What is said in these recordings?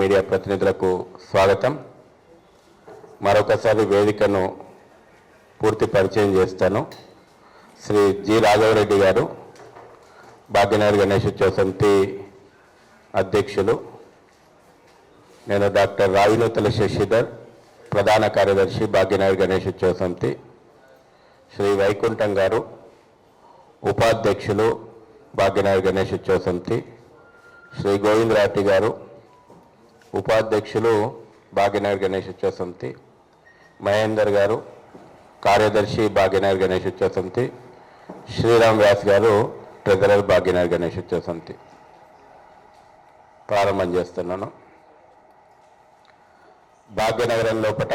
Media ప్రతినిధులకు స్వాగతం. మరొకసారి వేదికను పూర్తి పరిచయం చేస్తాను. శ్రీ జి రాఘవరెడ్డి గారు, భాగ్యనగర్ గణేశోత్సవ సమితి అధ్యక్షులు. నేను డాక్టర్ రావినూతల శశిధర్, ప్రధాన కార్యదర్శి, భాగ్యనగర్ గణేశోత్సవ సమితి. శ్రీ వైకుంఠం గారు, ఉపాధ్యక్షులు, భాగ్యనగర్ గణేశోత్సవ సమితి. శ్రీ గోవిందరాటి గారు, ఉపాధ్యక్షులు, భాగ్యనగర్ గణేశోత్సవ సమితి. మహేందర్ గారు, కార్యదర్శి, భాగ్యనగర్ గణేశోత్సవ సమితి. శ్రీరామ్ వ్యాస్ గారు, ట్రెజరర్, భాగ్యనగర్ గణేశోత్సవ సమితి. ప్రారంభం చేస్తున్నాను. భాగ్యనగరం లోపల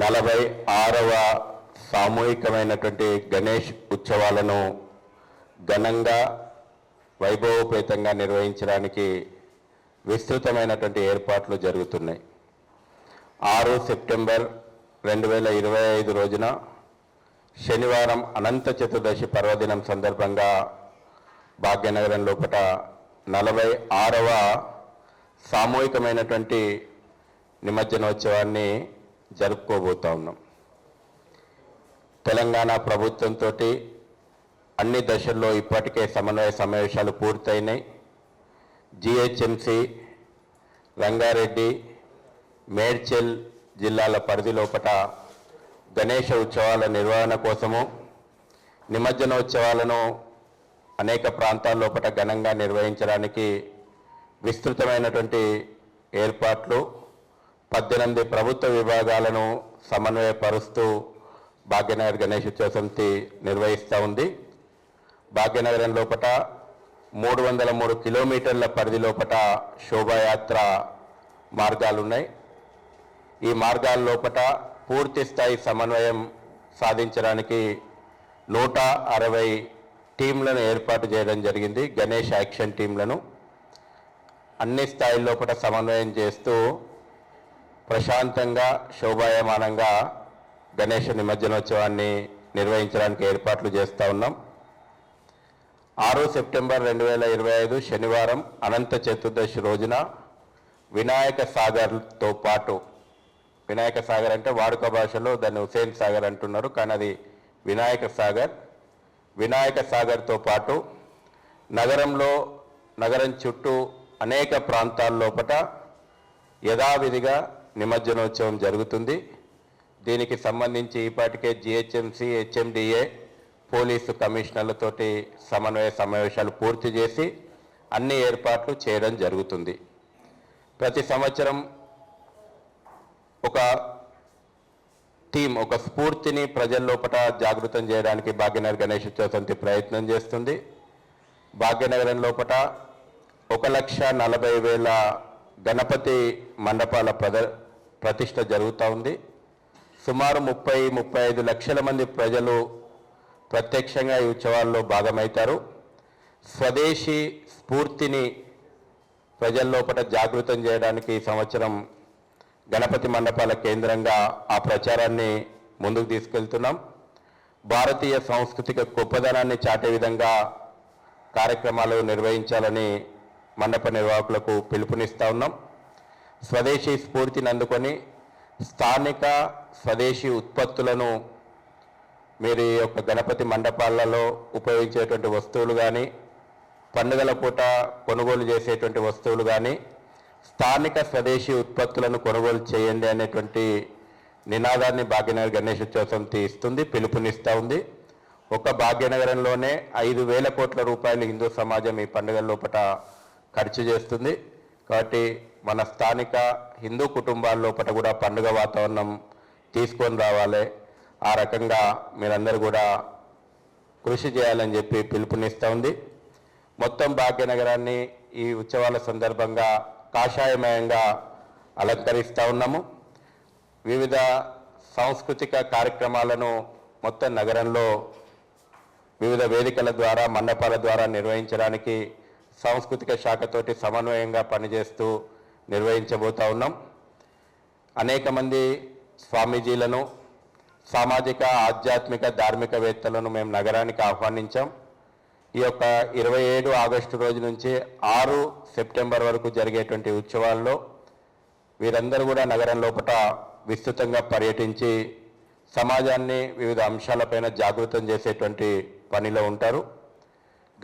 46వ సామూహికమైనటువంటి గణేష్ ఉత్సవాలను ఘనంగా వైభవోపేతంగా నిర్వహించడానికి విస్తృతమైనటువంటి ఏర్పాట్లు జరుగుతున్నాయి. 6 సెప్టెంబర్ 2025 రోజున శనివారం అనంత చతుర్దశి పర్వదినం సందర్భంగా భాగ్యనగరం లోపల 46వ సామూహికమైనటువంటి నిమజ్జనోత్సవాన్ని జరుపుకోబోతా ఉన్నాం. తెలంగాణ ప్రభుత్వంతో అన్ని దశల్లో ఇప్పటికే సమన్వయ సమావేశాలు పూర్తయినాయి. జిహెచ్ఎంసి, రంగారెడ్డి, మేడ్చల్ జిల్లాల పరిధి లోపల గణేష ఉత్సవాల నిర్వహణ కోసము, నిమజ్జనోత్సవాలను అనేక ప్రాంతాల లోపల ఘనంగా నిర్వహించడానికి విస్తృతమైనటువంటి ఏర్పాట్లు 18 ప్రభుత్వ విభాగాలను సమన్వయపరుస్తూ భాగ్యనగర్ గణేశోత్సవ సమితి నిర్వహిస్తూ ఉంది. భాగ్యనగరం లోపల 303 కిలోమీటర్ల పరిధి లోపల శోభాయాత్ర మార్గాలు ఉన్నాయి. ఈ మార్గాల లోపల పూర్తి స్థాయి సమన్వయం సాధించడానికి 160 టీంలను ఏర్పాటు చేయడం జరిగింది. గణేష్ యాక్షన్ టీంలను అన్ని స్థాయిల లోపల సమన్వయం చేస్తూ ప్రశాంతంగా, శోభాయమానంగా గణేష నిమజ్జనోత్సవాన్ని నిర్వహించడానికి ఏర్పాట్లు చేస్తూ ఉన్నాం. 6 సెప్టెంబర్ 2025 శనివారం అనంత చతుర్దశి రోజున వినాయక సాగర్తో పాటు, వినాయక సాగర్ అంటే వాడుక భాషలో దాన్ని హుసేన్ సాగర్ అంటున్నారు, కానీ అది వినాయక సాగర్. వినాయక సాగర్తో పాటు నగరం చుట్టూ అనేక ప్రాంతాల లోపల యథావిధిగా నిమజ్జనోత్సవం జరుగుతుంది. దీనికి సంబంధించి ఇప్పటికే జిహెచ్ఎంసి, హెచ్ఎండిఏ, పోలీసు కమిషనర్లతోటి సమన్వయ సమావేశాలు పూర్తి చేసి అన్ని ఏర్పాట్లు చేయడం జరుగుతుంది. ప్రతి సంవత్సరం ఒక టీం, ఒక స్ఫూర్తిని ప్రజల లోపల జాగృతం చేయడానికి భాగ్యనగర్ గణేశోత్సవ సమితి ప్రయత్నం చేస్తుంది. భాగ్యనగరం లోపల 1,40,000 గణపతి మండపాల ప్రతిష్ఠ జరుగుతూ ఉంది. సుమారు 30-35 లక్షల మంది ప్రజలు ప్రత్యక్షంగా ఈ ఉత్సవాల్లో భాగమవుతారు. స్వదేశీ స్ఫూర్తిని ప్రజల లోపల జాగృతం చేయడానికి ఈ సంవత్సరం గణపతి మండపాల కేంద్రంగా ఆ ప్రచారాన్ని ముందుకు తీసుకెళ్తున్నాం. భారతీయ సాంస్కృతిక గొప్పదనాన్ని చాటే విధంగా కార్యక్రమాలు నిర్వహించాలని మండప నిర్వాహకులకు పిలుపునిస్తూ ఉన్నాం. స్వదేశీ స్ఫూర్తిని అందుకొని స్థానిక స్వదేశీ ఉత్పత్తులను మీరు ఈ యొక్క గణపతి మండపాలలో ఉపయోగించేటువంటి వస్తువులు కానీ, పండుగల పూట కొనుగోలు చేసేటువంటి వస్తువులు కానీ స్థానిక స్వదేశీ ఉత్పత్తులను కొనుగోలు చేయండి అనేటువంటి నినాదాన్ని భాగ్యనగర్ గణేశోత్సవ సమితి ఇస్తుంది, పిలుపునిస్తూ ఉంది. ఒక భాగ్యనగరంలోనే 5,000 కోట్ల రూపాయలు హిందూ సమాజం ఈ పండుగల లోపల ఖర్చు చేస్తుంది. కాబట్టి మన స్థానిక హిందూ కుటుంబాల లోపల కూడా పండుగ వాతావరణం తీసుకొని రావాలి. ఆ రకంగా మీరందరూ కూడా కృషి చేయాలని చెప్పి పిలుపునిస్తూ ఉంది. మొత్తం భాగ్యనగరాన్ని ఈ ఉత్సవాల సందర్భంగా కాషాయమయంగా అలంకరిస్తూ ఉన్నాము. వివిధ సాంస్కృతిక కార్యక్రమాలను మొత్తం నగరంలో వివిధ వేదికల ద్వారా, మండపాల ద్వారా నిర్వహించడానికి సాంస్కృతిక శాఖతోటి సమన్వయంగా పనిచేస్తూ నిర్వహించబోతూ ఉన్నాం. అనేక మంది స్వామీజీలను, సామాజిక, ఆధ్యాత్మిక, ధార్మికవేత్తలను మేము నగరానికి ఆహ్వానించాం. ఈ యొక్క 27 ఆగస్టు రోజు నుంచి 6 సెప్టెంబర్ వరకు జరిగేటువంటి ఉత్సవాల్లో వీరందరూ కూడా నగరం లోపల విస్తృతంగా పర్యటించి సమాజాన్ని వివిధ అంశాలపైన జాగృతం చేసేటువంటి పనిలో ఉంటారు.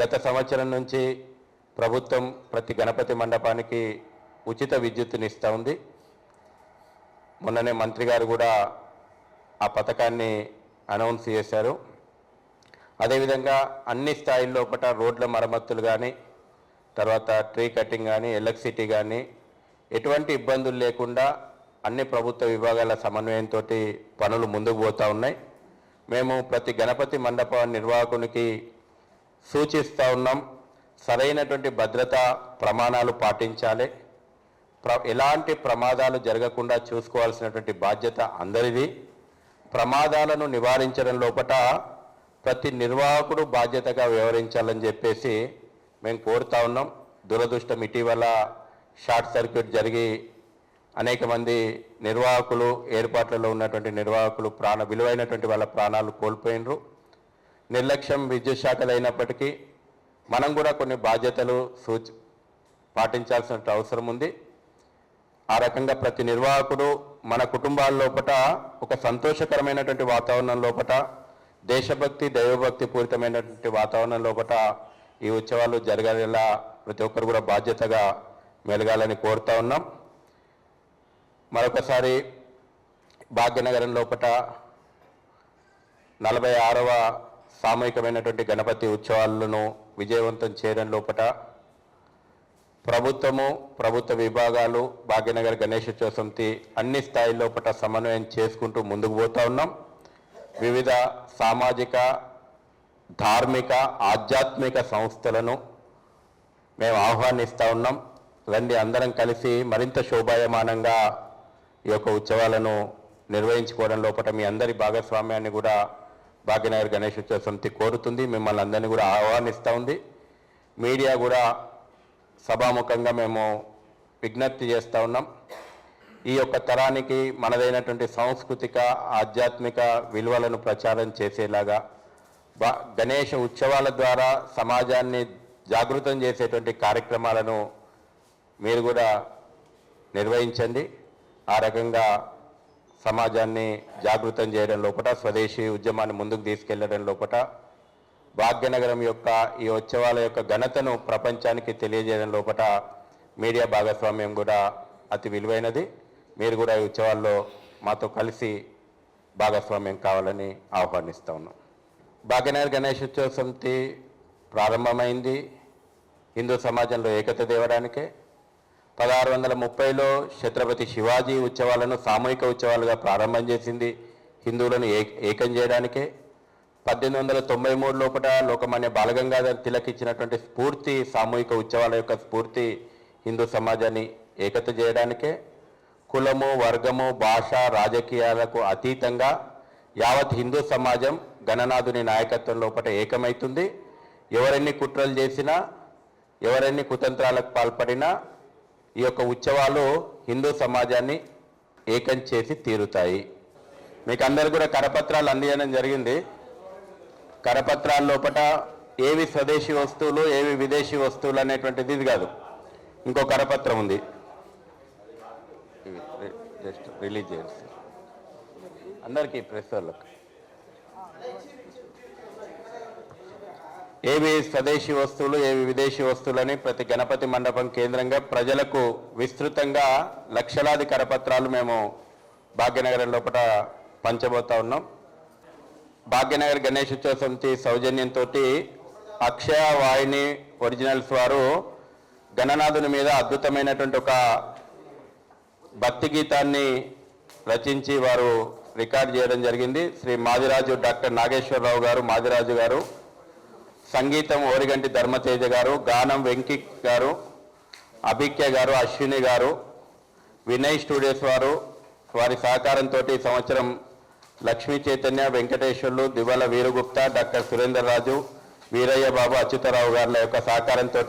గత సంవత్సరం నుంచి ప్రభుత్వం ప్రతి గణపతి మండపానికి ఉచిత విద్యుత్తుని ఇస్తూ ఉంది. మొన్ననే మంత్రి గారు కూడా ఆ పథకాన్ని అనౌన్స్ చేశారు. అదేవిధంగా అన్ని స్థాయిల్లో ఒకట రోడ్ల మరమ్మతులు కానీ, తర్వాత ట్రీ కటింగ్ కానీ, ఎలక్ట్రిసిటీ కానీ ఎటువంటి ఇబ్బందులు లేకుండా అన్ని ప్రభుత్వ విభాగాల సమన్వయంతో పనులు ముందుకు పోతూ ఉన్నాయి. మేము ప్రతి గణపతి మండప నిర్వాహకునికి సూచిస్తూ ఉన్నాం, సరైనటువంటి భద్రతా ప్రమాణాలు పాటించాలి. ఎలాంటి ప్రమాదాలు జరగకుండా చూసుకోవాల్సినటువంటి బాధ్యత అందరిది. ప్రమాదాలను నివారించడం లోపల ప్రతి నిర్వాహకుడు బాధ్యతగా వ్యవహరించాలని చెప్పేసి మేము కోరుతా ఉన్నాం. దురదృష్టం ఇటీవల షార్ట్ సర్క్యూట్ జరిగి అనేక మంది నిర్వాహకులు, ఏర్పాట్లలో ఉన్నటువంటి నిర్వాహకులు విలువైనటువంటి వాళ్ళ ప్రాణాలు కోల్పోయినరు. నిర్లక్ష్యం విద్యుత్ శాఖలు అయినప్పటికీ మనం కూడా కొన్ని బాధ్యతలు పాటించాల్సిన అవసరం ఉంది. ఆ రకంగా ప్రతి నిర్వాహకుడు మన కుటుంబాల లోపల ఒక సంతోషకరమైనటువంటి వాతావరణం లోపల, దేశభక్తి దైవభక్తి పూరితమైనటువంటి వాతావరణం లోపల ఈ ఉత్సవాలు జరగాలేలా ప్రతి ఒక్కరు కూడా బాధ్యతగా మెలగాలని కోరుతా ఉన్నాం. మరొకసారి భాగ్యనగరం లోపల 46వ సామూహికమైనటువంటి గణపతి ఉత్సవాలను విజయవంతం చేయడం లోపల ప్రభుత్వము, ప్రభుత్వ విభాగాలు, భాగ్యనగర్ గణేశోత్సవ సమితి అన్ని స్థాయి లోపల సమన్వయం చేసుకుంటూ ముందుకు పోతా ఉన్నాం. వివిధ సామాజిక, ధార్మిక, ఆధ్యాత్మిక సంస్థలను మేము ఆహ్వానిస్తూ ఉన్నాం. రండి అందరం కలిసి మరింత శోభాయమానంగా ఈ యొక్క ఉత్సవాలను నిర్వహించుకోవడం లోపల మీ అందరి భాగస్వామ్యాన్ని కూడా భాగ్యనగర్ గణేశోత్సవ సమితి కోరుతుంది. మిమ్మల్ని అందరినీ కూడా ఆహ్వానిస్తూ ఉంది. మీడియా కూడా సభాముఖంగా మేము విజ్ఞప్తి చేస్తూ ఉన్నాం. ఈ యొక్క తరానికి మనదైనటువంటి సాంస్కృతిక, ఆధ్యాత్మిక విలువలను ప్రచారం చేసేలాగా గణేష ఉత్సవాల ద్వారా సమాజాన్ని జాగృతం చేసేటువంటి కార్యక్రమాలను మీరు కూడా నిర్వహించండి. ఆ రకంగా సమాజాన్ని జాగృతం చేయడం లోపల, స్వదేశీ ఉద్యమాన్ని ముందుకు తీసుకెళ్లడం లోపల, భాగ్యనగరం యొక్క ఈ ఉత్సవాల యొక్క ఘనతను ప్రపంచానికి తెలియజేయడం లోపల మీడియా భాగస్వామ్యం కూడా అతి విలువైనది. మీరు కూడా ఈ ఉత్సవాల్లో మాతో కలిసి భాగస్వామ్యం కావాలని ఆహ్వానిస్తూ ఉన్నాం. భాగ్యనగర్ గణేశోత్సవ సమితి ప్రారంభమైంది హిందూ సమాజంలో ఏకత తేవడానికే. 1630లో ఛత్రపతి శివాజీ ఉత్సవాలను సామూహిక ఉత్సవాలుగా ప్రారంభం చేసింది హిందువులను ఏకం చేయడానికే. 1893 లోపల లోకమాన్య బాలగంగాధర్ తిలక్ ఇచ్చినటువంటి స్ఫూర్తి, సామూహిక ఉత్సవాల యొక్క స్ఫూర్తి హిందూ సమాజాన్ని ఏకత చేయడానికే. కులము, వర్గము, భాష, రాజకీయాలకు అతీతంగా యావత్ హిందూ సమాజం గణనాథుని నాయకత్వం లోపల ఏకమవుతుంది. ఎవరెన్ని కుట్రలు చేసినా, ఎవరెన్ని కుతంత్రాలకు పాల్పడినా ఈ యొక్క ఉత్సవాలు హిందూ సమాజాన్ని ఏకం చేసి తీరుతాయి. మీకు అందరు కూడా కరపత్రాలు అందించడం జరిగింది. కరపత్రాల లోపల ఏవి స్వదేశీ వస్తువులు, ఏవి విదేశీ వస్తువులు అనేటువంటిది ఇది కాదు. ఇంకో కరపత్రం ఉంది, జస్ట్ రిలీజ్ చేయాలి అందరికీ, ప్రెస్ వాళ్ళకి. ఏవి స్వదేశీ వస్తువులు, ఏవి విదేశీ వస్తువులని ప్రతి గణపతి మండపం కేంద్రంగా ప్రజలకు విస్తృతంగా లక్షలాది కరపత్రాలు మేము భాగ్యనగరం లోపల పంచబోతా ఉన్నాం. భాగ్యనగర్ గణేశోత్సవ సమితి సౌజన్యంతో అక్షయ వాహిని ఒరిజినల్స్ వారు గణనాథుని మీద అద్భుతమైనటువంటి ఒక భక్తి గీతాన్ని రచించి వారు రికార్డ్ చేయడం జరిగింది. శ్రీ మాదిరాజు డాక్టర్ నాగేశ్వరరావు గారు, మాదిరాజు గారు, సంగీతం ఓరిగంటి ధర్మతేజ గారు, గానం వెంకి గారు, అభిక్య గారు, అశ్విని గారు, వినయ్ స్టూడియోస్ వారు వారి సహకారంతో ఈ సంవత్సరం లక్ష్మీ చైతన్య, వెంకటేశ్వర్లు, దివల వీరగుప్త, డాక్టర్ సురేందర్ రాజు, వీరయ్య బాబు, అచ్యుతరావు గారుల యొక్క సహకారంతో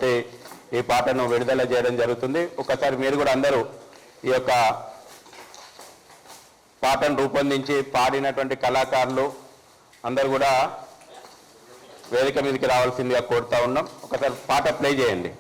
ఈ పాటను విడుదల చేయడం జరుగుతుంది. ఒకసారి మీరు కూడా అందరూ ఈ యొక్క పాటను రూపొందించి పాడినటువంటి కళాకారులు అందరూ కూడా వేదిక మీదకి రావాల్సిందిగా కోరుతా ఉన్నాం. ఒకసారి పాట ప్లే చేయండి.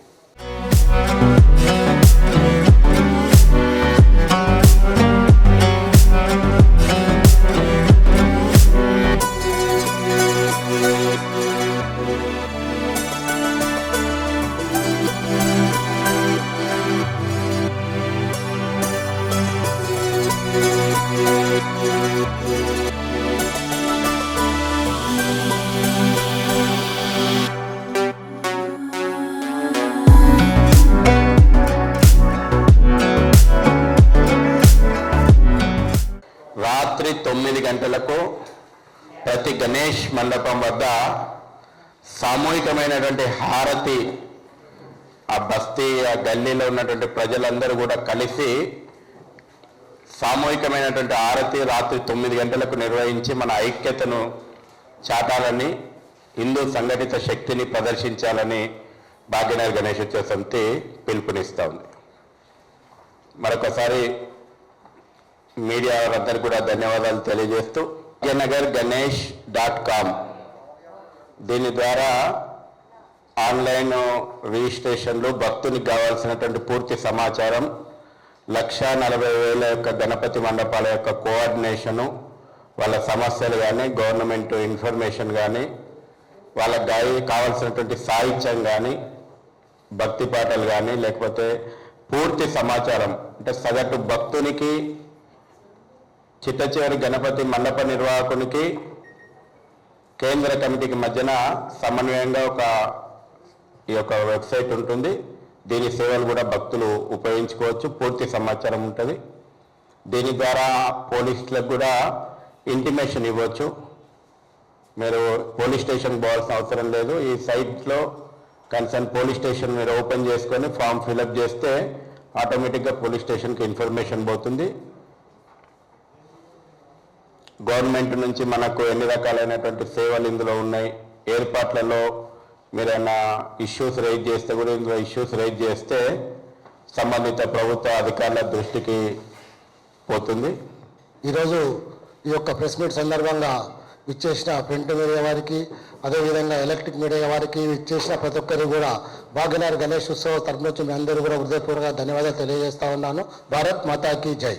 రాత్రి 9 గంటలకు ప్రతి గణేష్ మండపం వద్ద సామూహికమైనటువంటి హారతి ఆ బస్తీ ఆ గల్లీలో ఉన్నటువంటి ప్రజలందరూ కూడా కలిసి సామూహికమైనటువంటి హారతి రాత్రి 9 గంటలకు నిర్వహించి మన ఐక్యతను చాటాలని, హిందూ సంఘటిత శక్తిని ప్రదర్శించాలని భాగ్యనగర్ గణేశోత్సవ సమితి పిలుపునిస్తూ ఉంది. మరొకసారి మీడియా వారందరికీ కూడా ధన్యవాదాలు తెలియజేస్తూ భాగ్యనగర్గణేష్.com దీని ద్వారా ఆన్లైన్ రిజిస్ట్రేషన్లు, భక్తునికి కావాల్సినటువంటి పూర్తి సమాచారం, 1,40,000 యొక్క గణపతి మండపాల యొక్క కోఆర్డినేషను, వాళ్ళ సమస్యలు కానీ, గవర్నమెంట్ ఇన్ఫర్మేషన్ కానీ, వాళ్ళకి కావాల్సినటువంటి సాహిత్యం కానీ, భక్తి పాటలు కానీ, లేకపోతే పూర్తి సమాచారం అంటే సగటు భక్తునికి, చిట్టచివరి గణపతి మండప నిర్వాహకునికి, కేంద్ర కమిటీకి మధ్యన సమన్వయంగా ఈ యొక్క వెబ్సైట్ ఉంటుంది. దీని సేవలు కూడా భక్తులు ఉపయోగించుకోవచ్చు. పూర్తి సమాచారం ఉంటుంది. దీని ద్వారా పోలీసులకు కూడా ఇంటిమేషన్ ఇవ్వచ్చు. మీరు పోలీస్ స్టేషన్ పోవాల్సిన అవసరం లేదు. ఈ సైట్లో కన్సర్న్ పోలీస్ స్టేషన్ మీరు ఓపెన్ చేసుకొని ఫామ్ ఫిలప్ చేస్తే ఆటోమేటిక్గా పోలీస్ స్టేషన్కి ఇన్ఫర్మేషన్ పోతుంది. గవర్నమెంట్ నుంచి మనకు ఎన్ని రకాలైనటువంటి సేవలు ఇందులో ఉన్నాయి, ఏర్పాట్లలో మీరైనా ఇష్యూస్ రైజ్ చేస్తే కూడా ఇందులో ఇష్యూస్ రైజ్ చేస్తే సంబంధిత ప్రభుత్వ అధికారుల దృష్టికి పోతుంది. ఈరోజు ఈ యొక్క ప్రెస్ మీట్ సందర్భంగా ఇచ్చేసిన ప్రింట్ మీడియా వారికి, అదేవిధంగా ఎలక్ట్రిక్ మీడియా వారికి ఇచ్చేసిన ప్రతి ఒక్కరికి కూడా భాగ్యనగర్ గణేష్ ఉత్సవ తరఫు నుంచి మీ అందరూ కూడా హృదయపూర్వక ధన్యవాదాలు తెలియజేస్తా ఉన్నాను. భారత్ మాతాకి జై.